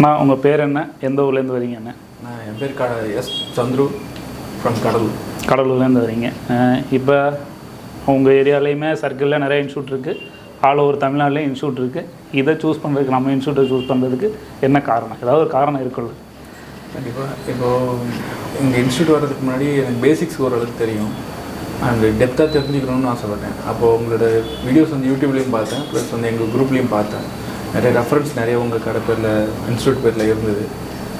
நான் உங்கள் பேர் என்ன, எந்த ஊர்லேருந்து வரீங்க? என்ன நான் என் பேர் எஸ் சந்துரு ஃப்ரம் கடலூர்லேருந்து வரீங்க. இப்போ உங்கள் ஏரியாலேயுமே சர்க்கிளில் நிறைய இன்ஸ்டியூட் இருக்குது, ஆல் ஓவர் தமிழ்நாட்டிலையும் இன்ஸ்டியூட் இருக்குது. இதை சூஸ் பண்ணுறதுக்கு, நம்ம இன்ஸ்டியூட்டை சூஸ் பண்ணுறதுக்கு என்ன காரணம்? ஏதாவது ஒரு காரணம் இருக்குல்ல? கண்டிப்பாக. இப்போது எங்கள் இன்ஸ்டியூட் வர்றதுக்கு முன்னாடி எனக்கு பேசிக்ஸ் ஓரளவுக்கு தெரியும் அண்ட் டெப்த்தாக தெரிஞ்சுக்கணும்னு ஆசைப்பட்டேன். அப்போது உங்களோட வீடியோஸ் வந்து யூடியூப்லேயும் பார்த்தேன், ப்ளஸ் வந்து எங்கள் குரூப்லேயும் பார்த்தேன். நிறைய ரெஃபரன்ஸ் நிறைய உங்கள் கடை பேரில் இன்ஸ்டியூட் பேரில் இருந்தது.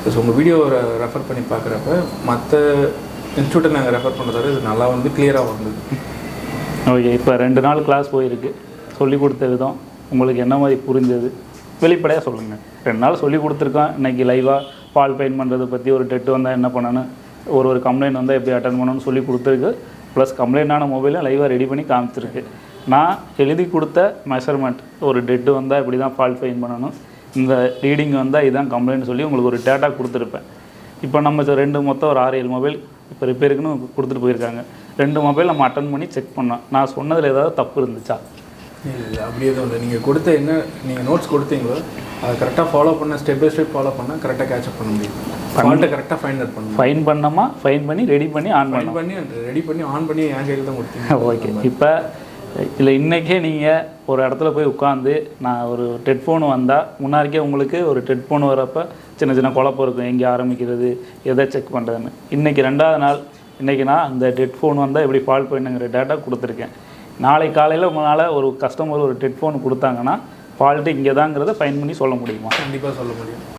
ப்ளஸ் உங்கள் வீடியோவை ரெஃபர் பண்ணி பார்க்குறப்ப மற்ற இன்ஸ்டியூட்டை நாங்கள் ரெஃபர் பண்ணுறதோட இது நல்லா வந்து கிளியராக வந்தது. ஓகே, இப்போ 2 நாள் கிளாஸ் போயிருக்கு. சொல்லிக் கொடுத்த விதம் உங்களுக்கு என்ன மாதிரி புரிஞ்சது? வெளிப்படையாக சொல்லுங்கள். 2 நாள் சொல்லி கொடுத்துருக்கோம். இன்றைக்கி லைவாக பால் பெயின் பண்ணுறதை பற்றி, ஒரு டெட்டு வந்தால் என்ன பண்ணணும், ஒரு கம்ப்ளைண்ட் வந்தால் எப்படி அட்டன் பண்ணணும்னு சொல்லி கொடுத்துருக்கு. ப்ளஸ் கம்ப்ளைண்டான மொபைலும் லைவாக ரெடி பண்ணி காமிச்சிருக்கு. நான் எழுதி கொடுத்த மெஷர்மெண்ட், ஒரு டெட்டு வந்தால் இப்படி தான் ஃபால்ட் ஃபைன் பண்ணணும், இந்த ரீடிங் வந்தால் இதுதான் கம்ப்ளைண்ட் சொல்லி உங்களுக்கு ஒரு டேட்டா கொடுத்துருப்பேன். இப்போ நம்ம மொத்தம் ஒரு 6-7 மொபைல் இப்போ ரிப்பேருக்குன்னு கொடுத்துட்டு போயிருக்காங்க. 2 மொபைல் நம்ம அட்டன் பண்ணி செக் பண்ணோம். நான் சொன்னதில் ஏதாவது தப்பு இருந்துச்சா? இல்லை, அப்படியே தான் இல்லை. நீங்கள் கொடுத்த என்ன நீங்கள் நோட்ஸ் கொடுத்தீங்களோ அதை கரெக்டாக ஃபாலோ பண்ண, ஸ்டெப் பை ஸ்டெப் ஃபாலோ பண்ணால் கரெக்டாக கேட்சப் பண்ண முடியும். ஃபால்ட்டை கரெக்டாக ஃபைண்ட் அவுட் பண்ணணும். ஃபைன் பண்ணோமா, ஃபைன் பண்ணி ரெடி பண்ணி ஆன் ரெடி பண்ணி ஆன் பண்ணி என் கையில் தான் கொடுத்தீங்க. ஓகே. இப்போ இல்லை, இன்றைக்கே நீங்கள் ஒரு இடத்துல போய் உட்காந்து, நான் ஒரு ஹெட்ஃபோன் வந்தால், முன்னாடிக்கே உங்களுக்கு ஒரு ஹெட்ஃபோன் வரப்போ சின்ன சின்ன குழப்பம் இருக்கும், எங்கே ஆரம்பிக்கிறது, எதை செக் பண்ணுறதுன்னு. இன்றைக்கி 2வது நாள். இன்றைக்கி நான் அந்த ஹெட்ஃபோன் வந்தால் எப்படி ஃபால்ட் பண்ணுங்கிற டேட்டா கொடுத்துருக்கேன். நாளை காலையில் உங்களால் ஒரு கஸ்டமர் ஒரு ஹெட்ஃபோன் கொடுத்தாங்கன்னா ஃபால்ட்டு இங்கே தாங்கிறத ஃபைன் பண்ணி சொல்ல முடியுமா? கண்டிப்பாக சொல்ல முடியும்.